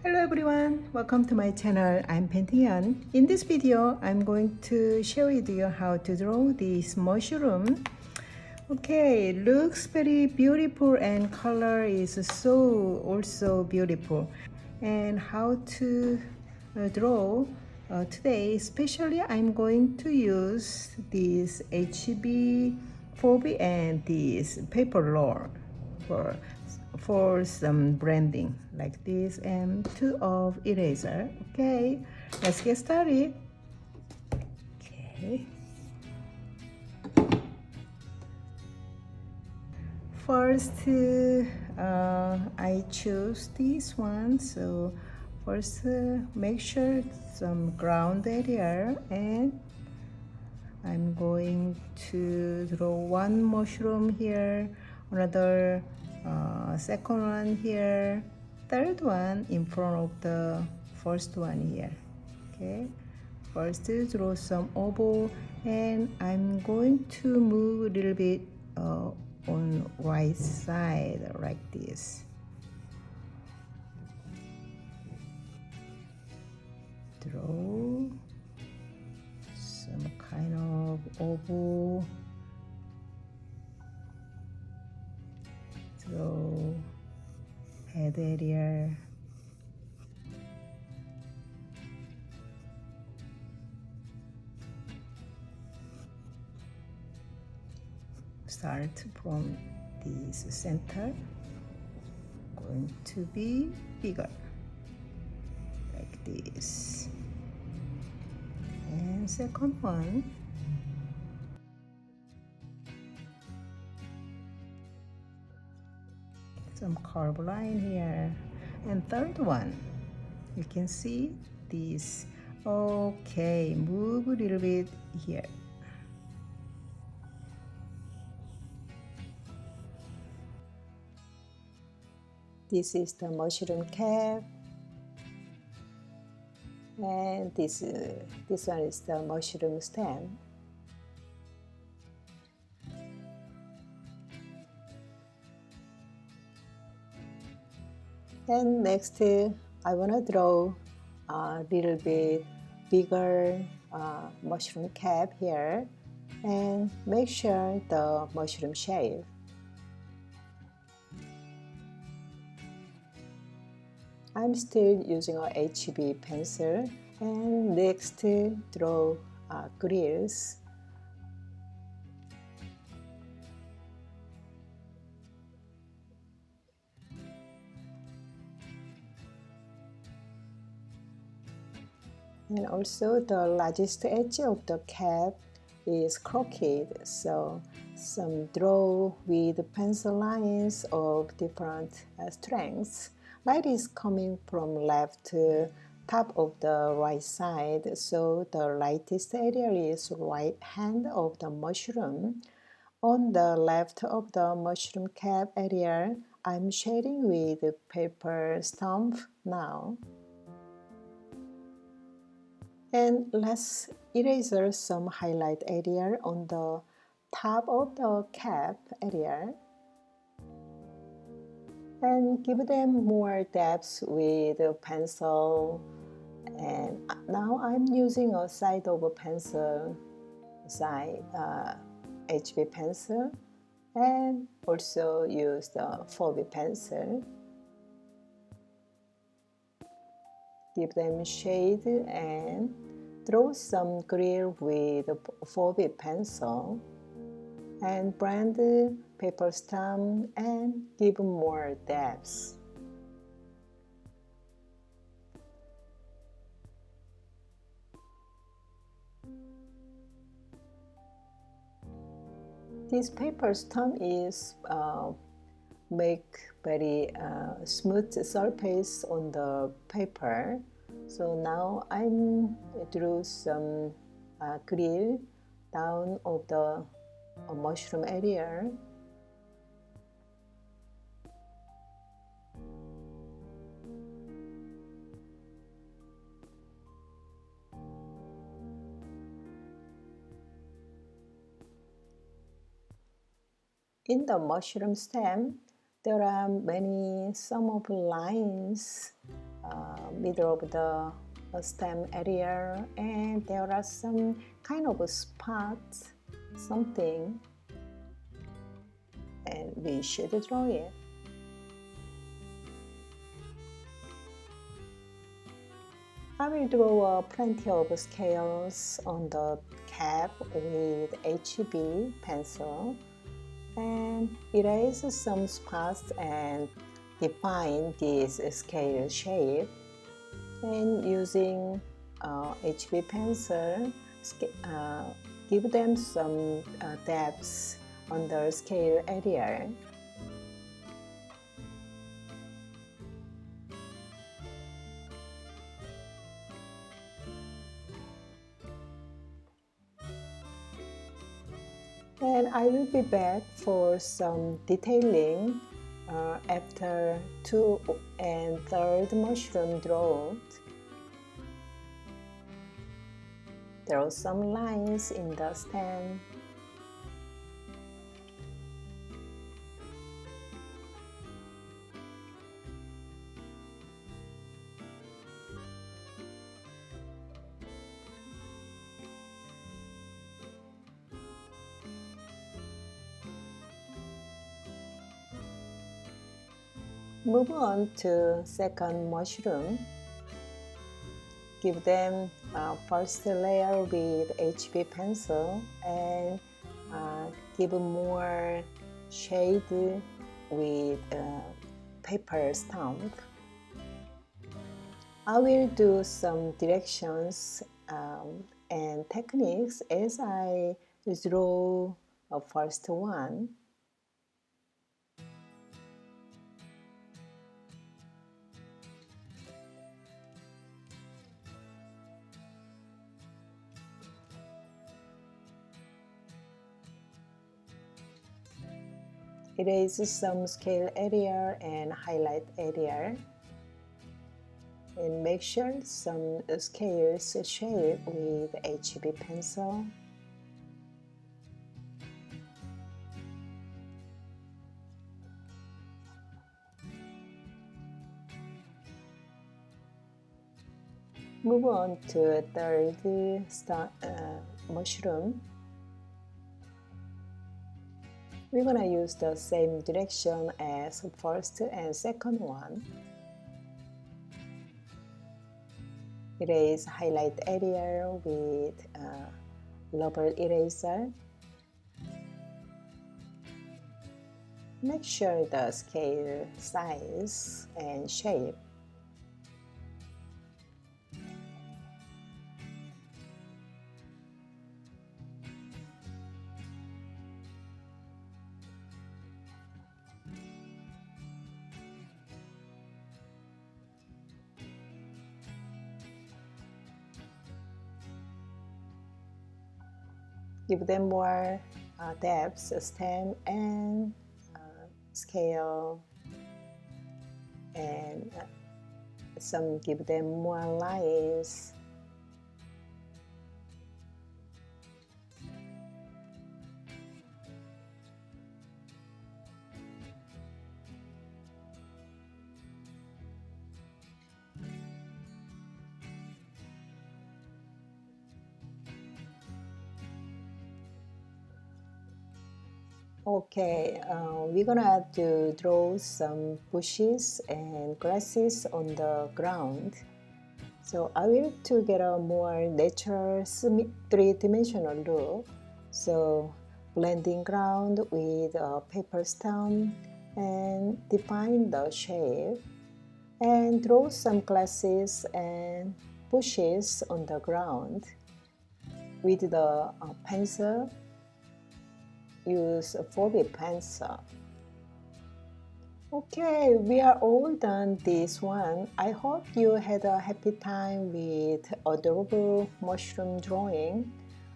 Hello everyone, welcome to my channel. I'm Pentian. In this video, I'm going to share with you how to draw this mushroom. Okay, looks very beautiful and color is so also beautiful. And how to draw today, especially I'm going to use this HB 4B and this paper roll for some branding like this and two of eraser. Okay, let's get started. Okay, first I choose this one. So first make sure some ground area, and I'm going to draw one mushroom here, another second one here, third one in front of the first one here. Okay, first draw some oval, and I'm going to move a little bit on right side like this. Draw some kind of oval. Draw head area. Start from this center, going to be bigger like this. And second one, some curved line here. And third one, you can see this. Okay, move a little bit here. This is the mushroom cap, and this one is the mushroom stem. And next, I want to draw a little bit bigger mushroom cap here, and make sure the mushroom shape. I'm still using a HB pencil, and next draw grills. And also the largest edge of the cap is crooked, so some draw with pencil lines of different strengths. Light is coming from left top of the right side, so the lightest area is right hand of the mushroom. On the left of the mushroom cap area, I'm shading with paper stump now. And let's erase some highlight area on the top of the cap area, and give them more depth with a pencil. And now I'm using a side of a pencil, HB pencil, and also use the 4B pencil. Give them shade and draw some grill with a 4B pencil, and blend paper stamp and give more depth. This paper stamp is make very smooth surface on the paper. So now I'm drew some grill down of the mushroom area. In the mushroom stem, there are some of lines middle of the stem area, and there are some kind of spots, something, and we should draw it. I will draw plenty of scales on the cap with HB pencil and erase some spots and define this scale shape. And using HB pencil, give them some depths on the scale area. And I will be back for some detailing after 2 and 3rd mushroom drawn. There are some lines in the stem. Move on to 2nd mushroom. Give them first layer with HB pencil and give more shade with paper stamp. I will do some directions and techniques as I draw a first one. Erase some scale area and highlight area, and make sure some scales shape with HB pencil. Move on to 3rd mushroom. We're gonna use the same direction as 1st and 2nd one. Erase highlight area with rubber eraser. Make sure the scale size and shape. Give them more depth, stem and scale, and some give them more lines. Okay, we're gonna have to draw some bushes and grasses on the ground. So I will to get a more natural three-dimensional look. So blending ground with a paper stamp and define the shape, and draw some grasses and bushes on the ground with the pencil. Use a 4B pencil. Okay, we are all done this one. I hope you had a happy time with adorable mushroom drawing,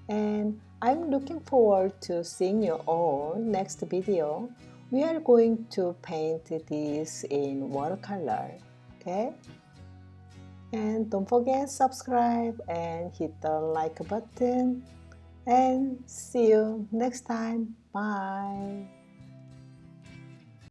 and I'm looking forward to seeing you all next video. We are going to paint this in watercolor, okay? And don't forget subscribe and hit the like button. And see you next time. Bye.